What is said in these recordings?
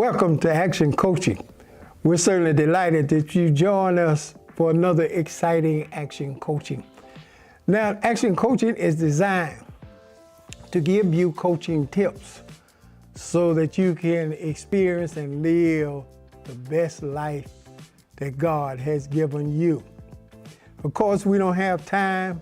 Welcome to Action Coaching. We're certainly delighted that you join us for another exciting Action Coaching. Now, Action Coaching is designed to give you coaching tips so that you can experience and live the best life that God has given you. Of course, we don't have time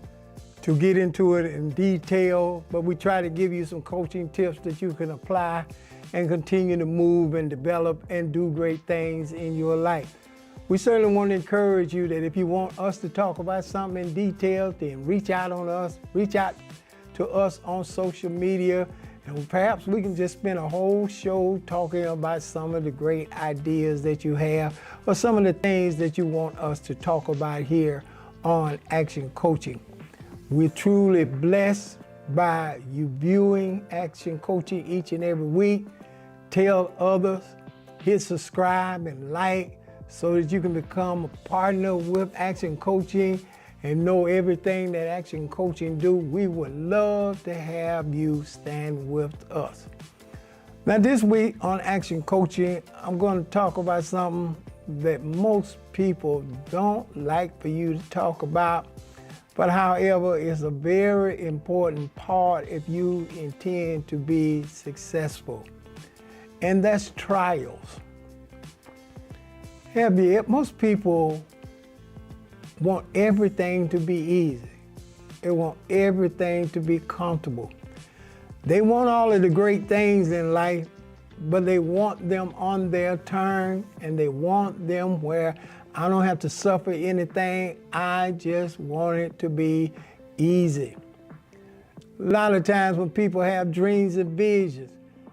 to get into it in detail, but we try to give you some coaching tips that you can apply and continue to move and develop and do great things in your life. We certainly want to encourage you that if you want us to talk about something in detail, then reach out to us on social media, and perhaps we can just spend a whole show talking about some of the great ideas that you have or some of the things that you want us to talk about here on Action Coaching. We're truly blessed by you viewing Action Coaching each and every week. Tell others, hit subscribe and like so that you can become a partner with Action Coaching and know everything that Action Coaching do. We would love to have you stand with us. Now this week on Action Coaching, I'm going to talk about something that most people don't like for you to talk about, but however, it's a very important part if you intend to be successful. And that's trials. Most people want everything to be easy. They want everything to be comfortable. They want all of the great things in life, but they want them on their turn, and they want them where I don't have to suffer anything. I just want it to be easy. A lot of times when people have dreams and visions,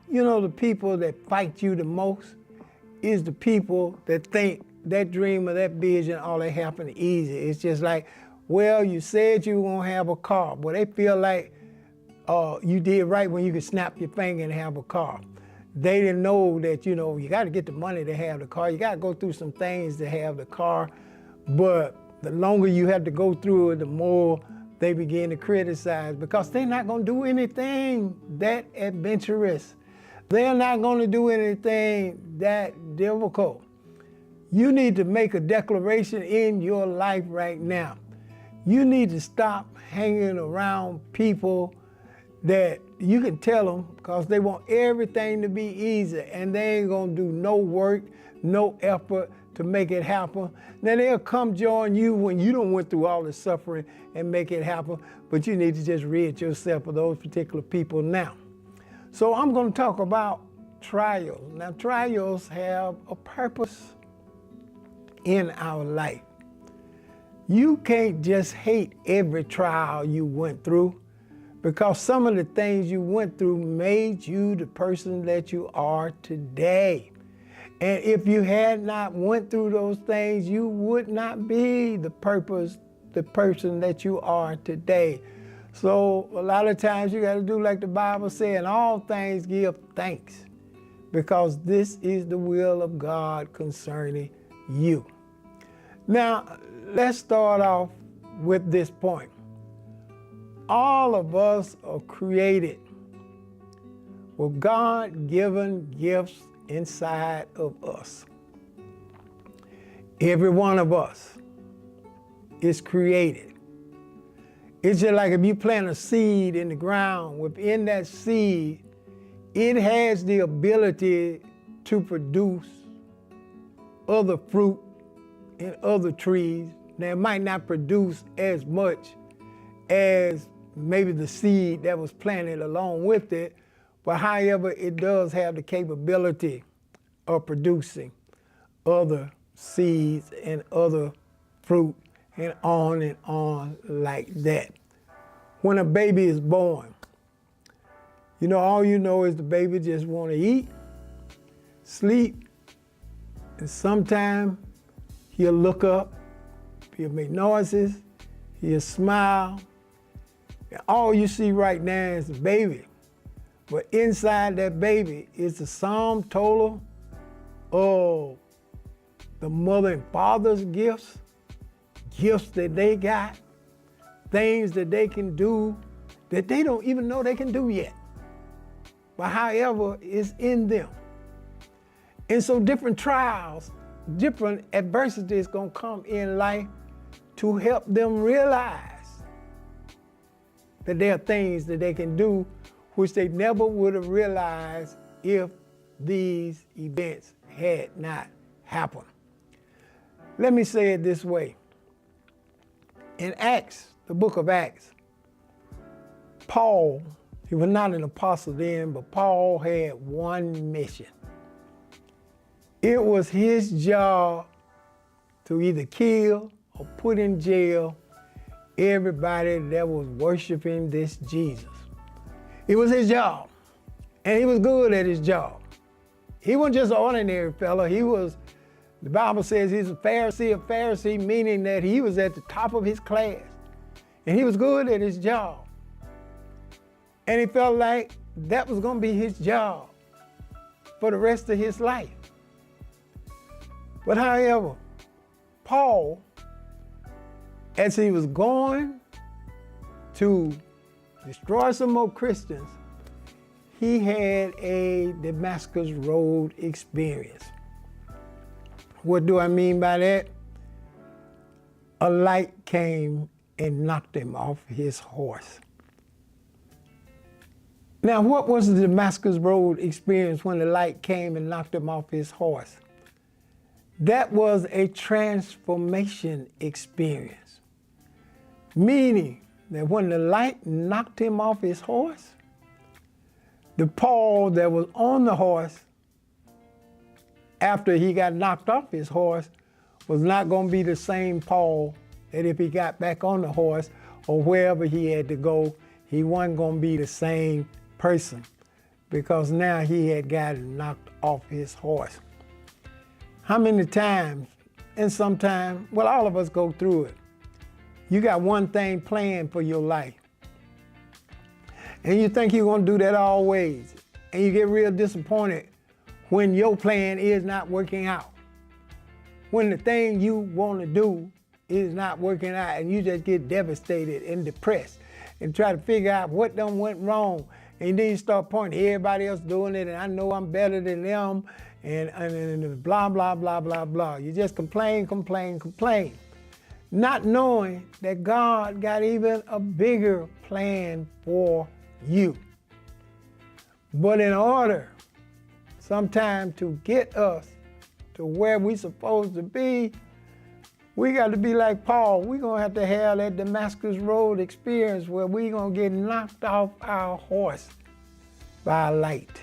you know, the people that fight you the most is the people that think that dream or that vision, all that happened easy. It's just like, well, you said you were gonna have a car. Well, they feel like you did right when you could snap your finger and have a car. They didn't know that, you know, you gotta get the money to have the car. You gotta go through some things to have the car. But the longer you have to go through it, the more they begin to criticize because they're not gonna do anything that adventurous. They're not going to do anything that difficult. You need to make a declaration in your life right now. You need to stop hanging around people that you can tell them because they want everything to be easy and they ain't going to do no work, no effort to make it happen. Then they'll come join you when you don't went through all the suffering and make it happen, but you need to just rid yourself of those particular people now. So I'm going to talk about trials. Now, trials have a purpose in our life. You can't just hate every trial you went through because some of the things you went through made you the person that you are today. And if you had not went through those things, you would not be the person that you are today. So a lot of times you got to do like the Bible said, in all things give thanks, because this is the will of God concerning you. Now, let's start off with this point. All of us are created with God-given gifts inside of us. Every one of us is created. It's just like if you plant a seed in the ground, within that seed, it has the ability to produce other fruit and other trees. Now, it might not produce as much as maybe the seed that was planted along with it, but however, it does have the capability of producing other seeds and other fruit and on like that. When a baby is born, you know, all you know is the baby just want to eat, sleep, and sometimes he'll look up, he'll make noises, he'll smile, and all you see right now is the baby. But inside that baby is the sum total of the mother and father's gifts that they got, things that they can do that they don't even know they can do yet. But however, it's in them. And so different trials, different adversities gonna come in life to help them realize that there are things that they can do which they never would have realized if these events had not happened. Let me say it this way. In Acts, the book of Acts, Paul, he was not an apostle then, but Paul had one mission. It was his job to either kill or put in jail everybody that was worshiping this Jesus. It was his job, and he was good at his job. He wasn't just an ordinary fellow. He was, the Bible says he's a Pharisee of Pharisee, meaning that he was at the top of his class, and he was good at his job. And he felt like that was going to be his job for the rest of his life. But however, Paul, as he was going to destroy some more Christians, he had a Damascus Road experience. What do I mean by that? A light came and knocked him off his horse. Now, what was the Damascus Road experience when the light came and knocked him off his horse? That was a transformation experience. Meaning that when the light knocked him off his horse, the Paul that was on the horse after he got knocked off his horse was not going to be the same Paul that if he got back on the horse or wherever he had to go, he wasn't going to be the same person because now he had gotten knocked off his horse. How many times, and sometimes, well, all of us go through it. You got one thing planned for your life, and you think you're going to do that always, and you get real disappointed when your plan is not working out. When the thing you want to do is not working out, and you just get devastated and depressed and try to figure out what done went wrong, and then you start pointing to everybody else doing it, and I know I'm better than them, and blah, blah, blah, blah, blah. You just complain, not knowing that God got even a bigger plan for you. But in order sometime to get us to where we're supposed to be, we got to be like Paul. We're going to have that Damascus Road experience where we're going to get knocked off our horse by a light.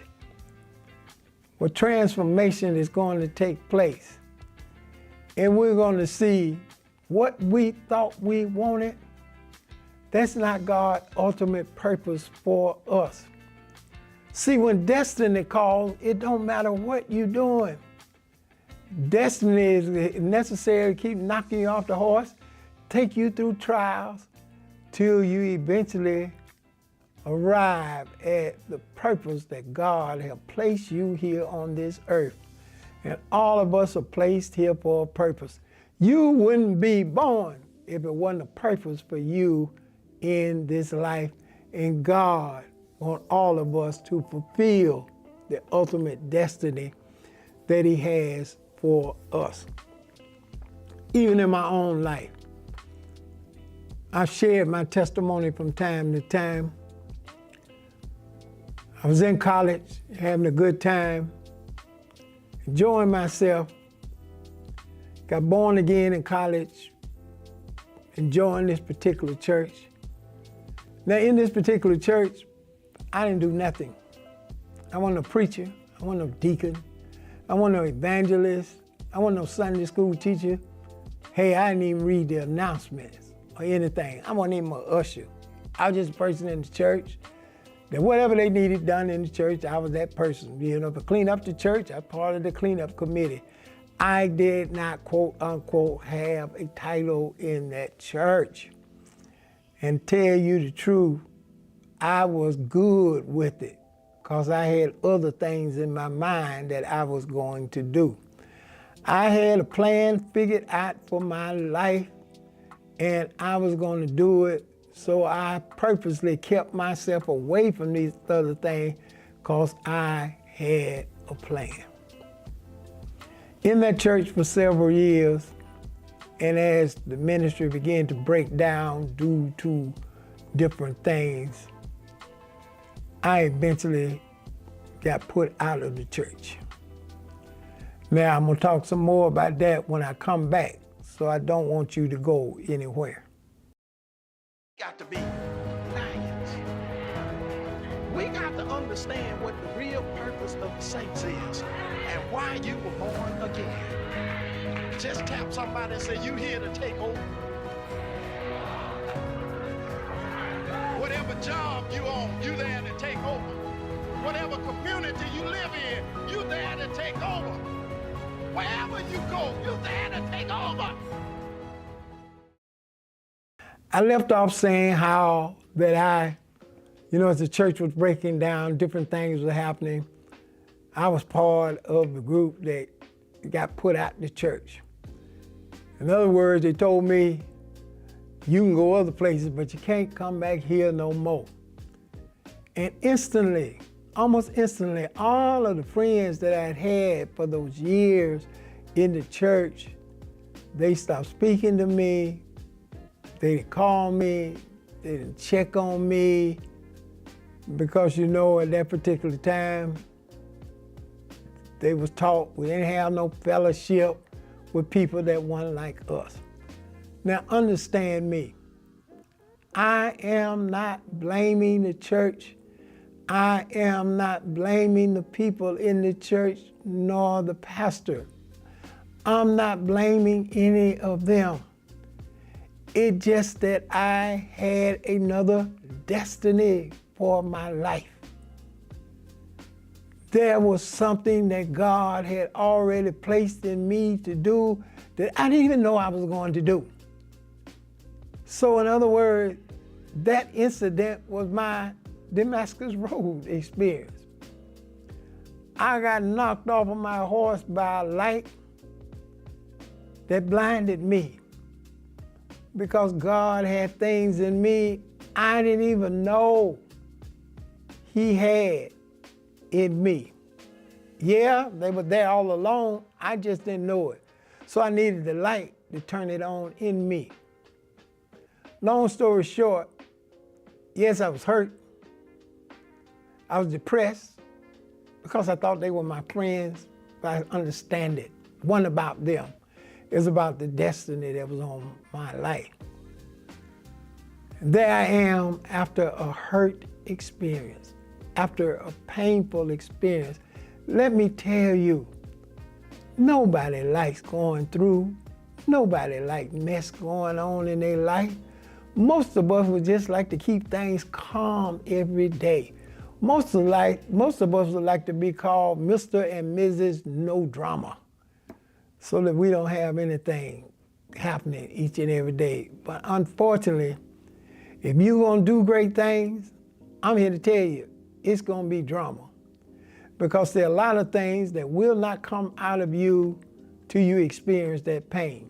Where transformation is going to take place. And we're going to see what we thought we wanted. That's not God's ultimate purpose for us. See, when destiny calls, it don't matter what you're doing. Destiny is necessary to keep knocking you off the horse, take you through trials, till you eventually arrive at the purpose that God has placed you here on this earth. And all of us are placed here for a purpose. You wouldn't be born if it wasn't a purpose for you in this life. And God wants all of us to fulfill the ultimate destiny that He has for us. Even in my own life, I've shared my testimony from time to time. I was in college, having a good time, enjoying myself. Got born again in college, enjoying this particular church. Now, in this particular church, I didn't do nothing. I wasn't a preacher. I wasn't no deacon. I wasn't no evangelist. I wasn't no Sunday school teacher. Hey, I didn't even read the announcements or anything. I wasn't even an usher. I was just a person in the church. That whatever they needed done in the church, I was that person. You know, to clean up the church, I was part of the cleanup committee. I did not, quote unquote, have a title in that church. And tell you the truth, I was good with it because I had other things in my mind that I was going to do. I had a plan figured out for my life, and I was going to do it. So I purposely kept myself away from these other things because I had a plan. In that church for several years, and as the ministry began to break down due to different things, I eventually got put out of the church. Now, I'm gonna talk some more about that when I come back, so I don't want you to go anywhere. Got to be lions. We got to understand what the real purpose of the saints is and why you were born again. Just tap somebody and say, you here to take over. Whatever job you own, you there to take over. Whatever community you live in, you there to take over. Wherever you go, you there to take over. I left off saying how that as the church was breaking down, different things were happening. I was part of the group that got put out the church. In other words, they told me, you can go other places, but you can't come back here no more. And instantly, almost instantly, all of the friends that I'd had for those years in the church, they stopped speaking to me. They didn't call me. They didn't check on me. Because, at that particular time, they was taught we didn't have no fellowship with people that weren't like us. Now, understand me. I am not blaming the church. I am not blaming the people in the church, nor the pastor. I'm not blaming any of them. It's just that I had another destiny for my life. There was something that God had already placed in me to do that I didn't even know I was going to do. So in other words, that incident was my Damascus Road experience. I got knocked off of my horse by a light that blinded me because God had things in me I didn't even know He had in me. Yeah, they were there all along. I just didn't know it. So I needed the light to turn it on in me. Long story short, yes, I was hurt. I was depressed because I thought they were my friends, but I understand it. It wasn't about them. It was about the destiny that was on my life. There I am after a hurt experience, after a painful experience. Let me tell you, nobody likes going through. Nobody likes mess going on in their life. Most of us would just like to keep things calm every day. Most of us would like to be called Mr. and Mrs. No Drama, so that we don't have anything happening each and every day. But unfortunately, if you're gonna do great things, I'm here to tell you, it's gonna be drama. Because there are a lot of things that will not come out of you till you experience that pain.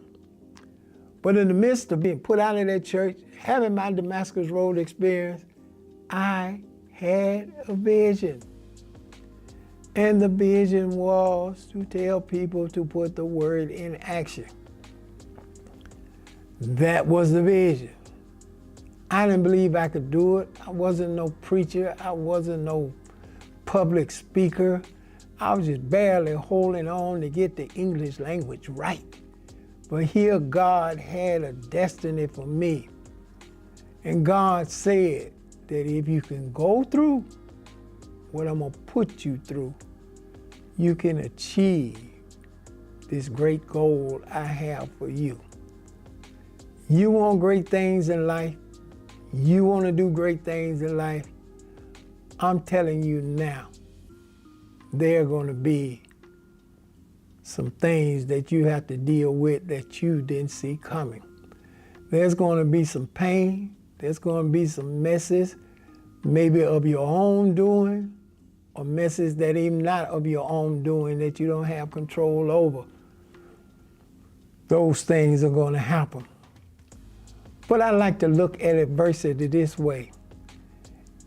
But in the midst of being put out of that church, having my Damascus Road experience, I had a vision. And the vision was to tell people to put the word in action. That was the vision. I didn't believe I could do it. I wasn't no preacher. I wasn't no public speaker. I was just barely holding on to get the English language right. But here God had a destiny for me. And God said that if you can go through what I'm gonna put you through, you can achieve this great goal I have for you. You want great things in life? You want to do great things in life? I'm telling you now, there are going to be some things that you have to deal with that you didn't see coming. There's going to be some pain. There's going to be some messes, maybe of your own doing, or messes that even not of your own doing that you don't have control over. Those things are going to happen. But I like to look at adversity this way.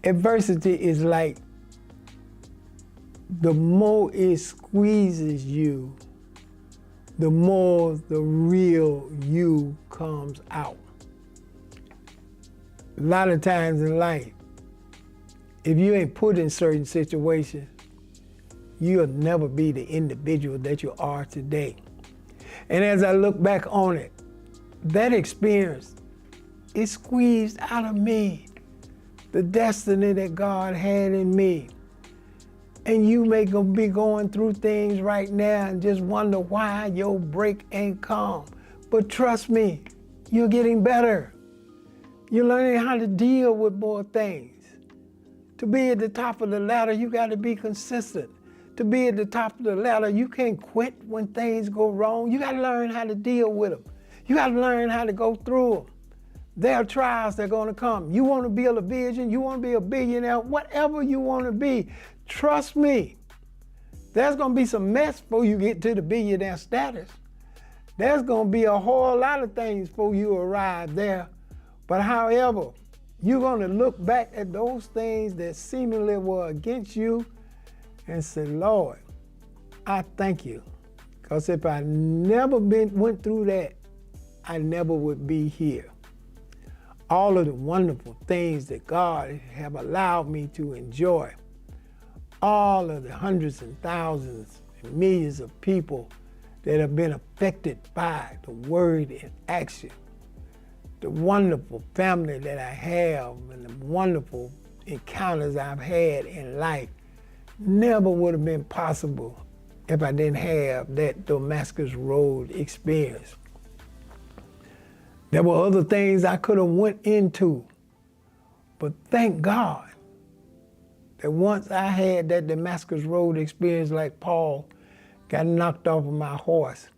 Adversity is like the more it squeezes you, the more the real you comes out. A lot of times in life, if you ain't put in certain situations, you'll never be the individual that you are today. And as I look back on it, that experience, it squeezed out of me the destiny that God had in me. And you may be going through things right now and just wonder why your break ain't come. But trust me, you're getting better. You're learning how to deal with more things. To be at the top of the ladder, you got to be consistent. To be at the top of the ladder, you can't quit when things go wrong. You got to learn how to deal with them. You got to learn how to go through them. There are trials that are going to come. You want to build a vision, you want to be a billionaire, whatever you want to be, trust me, there's going to be some mess before you get to the billionaire status. There's going to be a whole lot of things before you arrive there. But however, you're going to look back at those things that seemingly were against you and say, Lord, I thank you. Because if I never went through that, I never would be here. All of the wonderful things that God have allowed me to enjoy, all of the hundreds and thousands and millions of people that have been affected by the word and action, the wonderful family that I have and the wonderful encounters I've had in life never would have been possible if I didn't have that Damascus Road experience. There were other things I could have went into, but thank God that once I had that Damascus Road experience like Paul, got knocked off of my horse.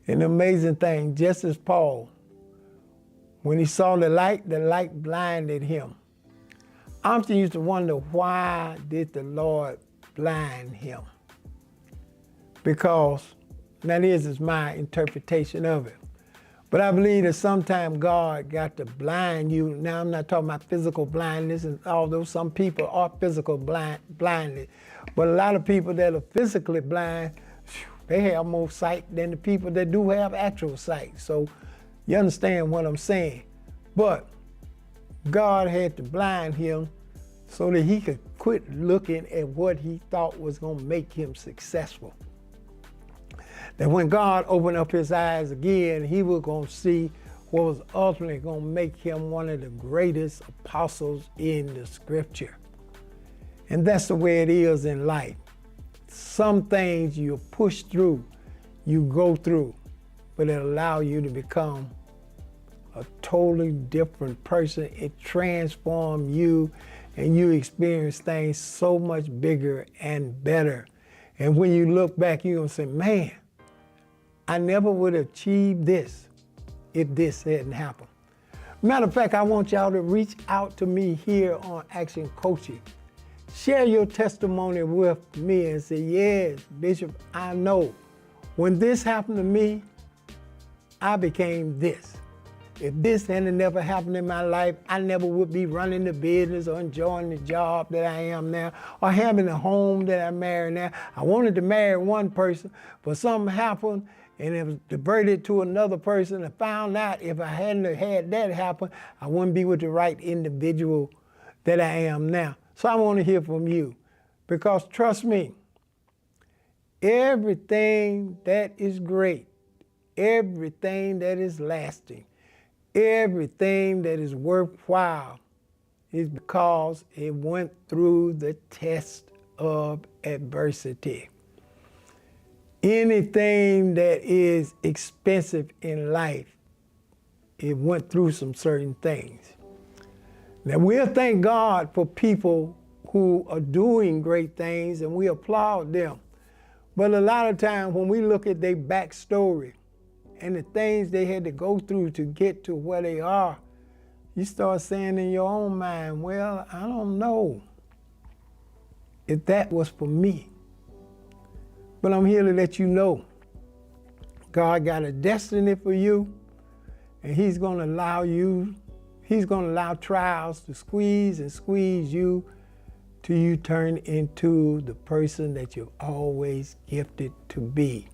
And the amazing thing, just as Paul, when he saw the light blinded him. I often used to wonder, why did the Lord blind him? Because, now this is my interpretation of it, but I believe that sometimes God got to blind you. Now I'm not talking about physical blindness, and although some people are physical blindness, but a lot of people that are physically blind, they have more sight than the people that do have actual sight. So you understand what I'm saying. But God had to blind him so that he could quit looking at what he thought was going to make him successful. That when God opened up his eyes again, he was going to see what was ultimately going to make him one of the greatest apostles in the scripture. And that's the way it is in life. Some things you push through, you go through, but it allows you to become a totally different person. It transforms you, and you experience things so much bigger and better. And when you look back, you're going to say, man, I never would have achieved this if this hadn't happened. Matter of fact, I want y'all to reach out to me here on Action Coaching. Share your testimony with me and say, yes, Bishop, I know when this happened to me, I became this. If this hadn't never happened in my life, I never would be running the business or enjoying the job that I am now, or having the home that I marry now. I wanted to marry one person, but something happened and it was diverted to another person. I found out if I hadn't had that happen, I wouldn't be with the right individual that I am now. So I want to hear from you, because trust me, everything that is great, everything that is lasting, everything that is worthwhile is because it went through the test of adversity. Anything that is expensive in life, it went through some certain things. Now, we'll thank God for people who are doing great things, and we applaud them. But a lot of times when we look at their backstory and the things they had to go through to get to where they are, you start saying in your own mind, well, I don't know if that was for me. But I'm here to let you know, God got a destiny for you, and he's going to allow trials to squeeze and squeeze you till you turn into the person that you've always gifted to be.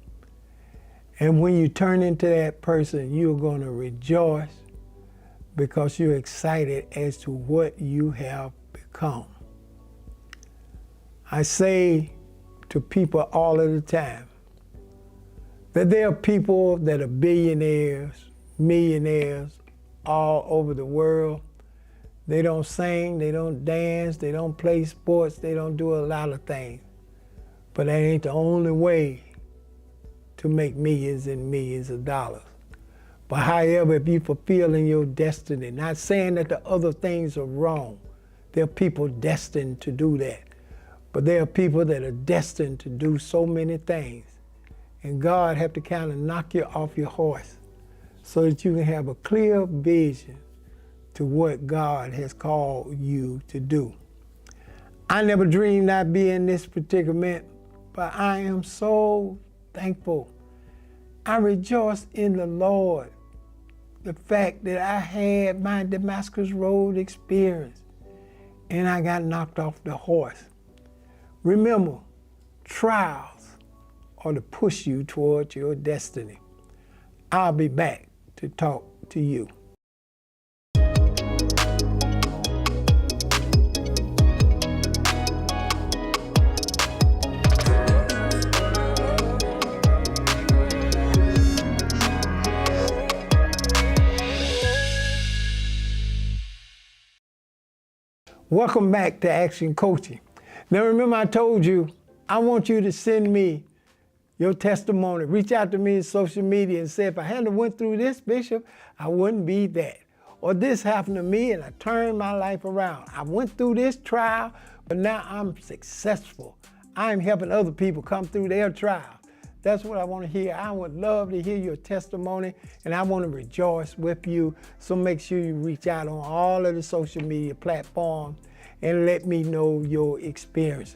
And when you turn into that person, you're going to rejoice because you're excited as to what you have become. I say to people all of the time that there are people that are billionaires, millionaires all over the world. They don't sing, they don't dance, they don't play sports, they don't do a lot of things. But that ain't the only way to make millions and millions of dollars. But however, if you're fulfilling your destiny, not saying that the other things are wrong. There are people destined to do that. But there are people that are destined to do so many things. And God have to kind of knock you off your horse so that you can have a clear vision to what God has called you to do. I never dreamed I'd be in this predicament, but I am so thankful. I rejoice in the Lord. The fact that I had my Damascus Road experience and I got knocked off the horse. Remember, trials are to push you towards your destiny. I'll be back to talk to you. Welcome back to Action Coaching. Now remember I told you, I want you to send me your testimony. Reach out to me in social media and say, if I hadn't went through this, Bishop, I wouldn't be that. Or this happened to me and I turned my life around. I went through this trial, but now I'm successful. I'm helping other people come through their trial. That's what I want to hear. I would love to hear your testimony, and I want to rejoice with you. So make sure you reach out on all of the social media platforms and let me know your experience.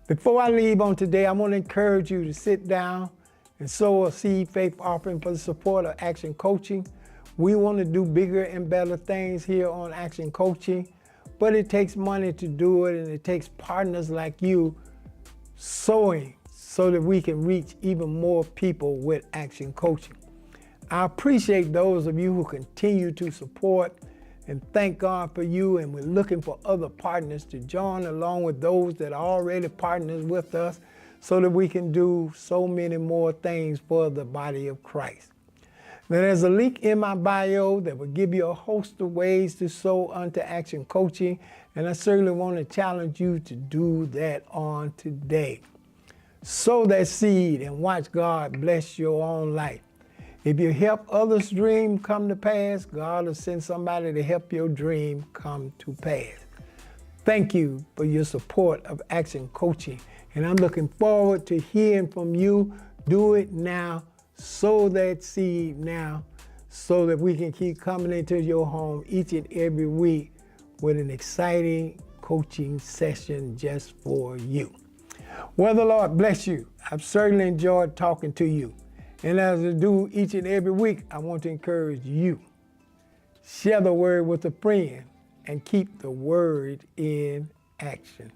Before I leave on today, I want to encourage you to sit down and sow a seed faith offering for the support of Action Coaching. We want to do bigger and better things here on Action Coaching, but it takes money to do it, and it takes partners like you sowing so that we can reach even more people with Action Coaching. I appreciate those of you who continue to support and thank God for you, and we're looking for other partners to join along with those that are already partners with us so that we can do so many more things for the body of Christ. Now there's a link in my bio that will give you a host of ways to sow unto Action Coaching, and I certainly want to challenge you to do that on today. Sow that seed and watch God bless your own life. If you help others' dream come to pass, God will send somebody to help your dream come to pass. Thank you for your support of Action Coaching, and I'm looking forward to hearing from you. Do it now. Sow that seed now so that we can keep coming into your home each and every week with an exciting coaching session just for you. Well, the Lord bless you. I've certainly enjoyed talking to you. And as I do each and every week, I want to encourage you. Share the word with a friend and keep the word in action.